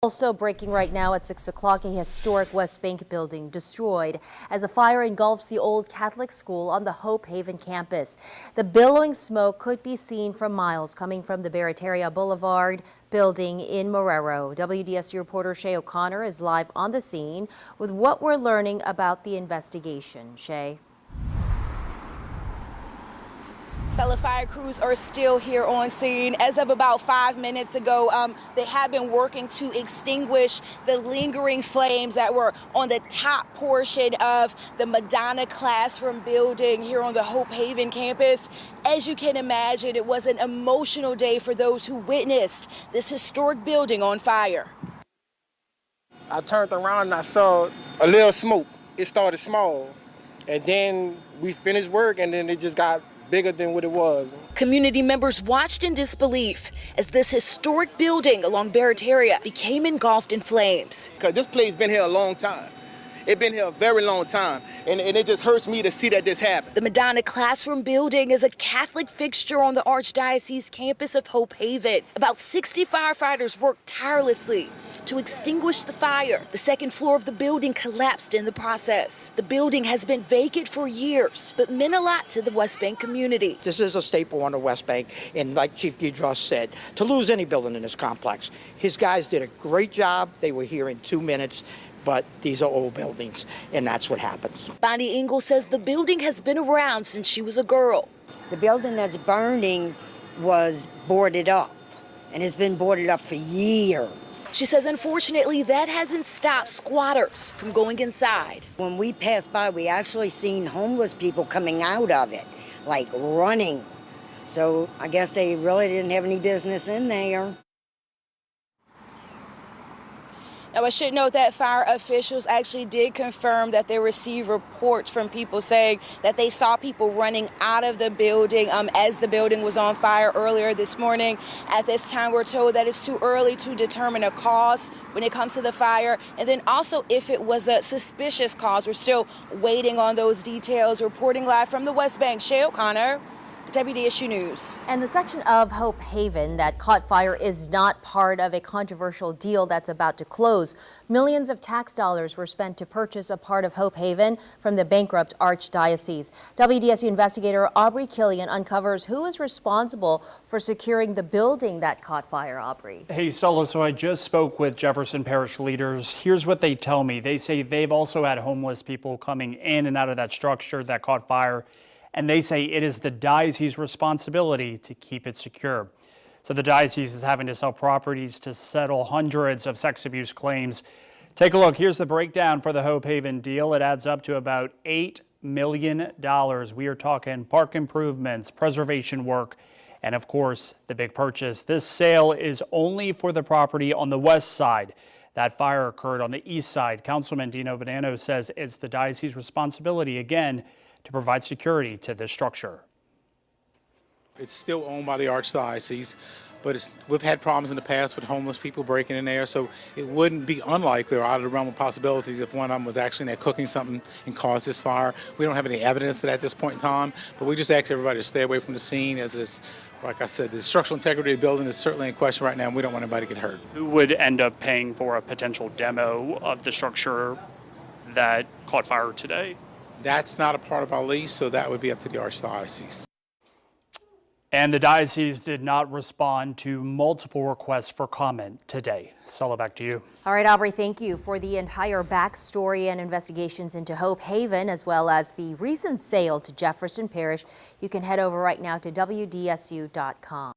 Also breaking right now at 6 o'clock, a historic West Bank building destroyed as a fire engulfs the old Catholic school on the Hope Haven campus. The billowing smoke could be seen from miles coming from the Barataria Boulevard building in Marrero. WDSU reporter Shay O'Connor is live on the scene with what we're learning about the investigation. Shay. Stella fire crews are still here on scene. As of about 5 minutes ago, they have been working to extinguish the lingering flames that were on the top portion of the Madonna classroom building here on the Hope Haven campus. As you can imagine, it was an emotional day for those who witnessed this historic building on fire. I turned around and I saw a little smoke. It started small, and then we finished work, and then it just got bigger than what it was. Community members watched in disbelief as this historic building along Barataria became engulfed in flames. Because this place been here a long time. It's been here a very long time, and it just hurts me to see that this happened. The Madonna classroom building is a Catholic fixture on the Archdiocese campus of Hope Haven. About 60 firefighters worked tirelessly to extinguish the fire. The second floor of the building collapsed in the process. The building has been vacant for years, but meant a lot to the West Bank community. This is a staple on the West Bank, and like Chief Guidroz said, to lose any building in this complex. His guys did a great job. They were here in 2 minutes, but these are old buildings, and that's what happens. Bonnie Engel says the building has been around since she was a girl. The building that's burning was boarded up, and it's been boarded up for years. She says, unfortunately, that hasn't stopped squatters from going inside. When we passed by, we actually seen homeless people coming out of it, like running. So I guess they really didn't have any business in there. Now, I should note that fire officials actually did confirm that they received reports from people saying that they saw people running out of the building as the building was on fire earlier this morning. At this time, we're told that it's too early to determine a cause when it comes to the fire. And then also if it was a suspicious cause, we're still waiting on those details. Reporting live from the West Bank, Shay O'Connor, WDSU News. And the section of Hope Haven that caught fire is not part of a controversial deal that's about to close. Millions of tax dollars were spent to purchase a part of Hope Haven from the bankrupt Archdiocese. WDSU investigator Aubrey Killian uncovers who is responsible for securing the building that caught fire. Aubrey. Hey, Stella, so I just spoke with Jefferson Parish leaders. Here's what they tell me. They say they've also had homeless people coming in and out of that structure that caught fire. And they say it is the diocese's responsibility to keep it secure. So the diocese is having to sell properties to settle hundreds of sex abuse claims. Take a look. Here's the breakdown for the Hope Haven deal. It adds up to about $8 million. We are talking park improvements, preservation work, and of course, the big purchase. This sale is only for the property on the west side. That fire occurred on the east side. Councilman Dino Bonanno says it's the diocese's responsibility, again, to provide security to this structure. It's still owned by the Archdiocese, but we've had problems in the past with homeless people breaking in there, so it wouldn't be unlikely or out of the realm of possibilities if one of them was actually in there cooking something and caused this fire. We don't have any evidence of that at this point in time, but we just ask everybody to stay away from the scene, as it's, like I said, the structural integrity of the building is certainly in question right now, and we don't want anybody to get hurt. Who would end up paying for a potential demo of the structure that caught fire today? That's not a part of our lease, so that would be up to the Archdiocese. And the diocese did not respond to multiple requests for comment today. Stella, back to you. All right, Aubrey, thank you for the entire backstory and investigations into Hope Haven, as well as the recent sale to Jefferson Parish. You can head over right now to WDSU.com.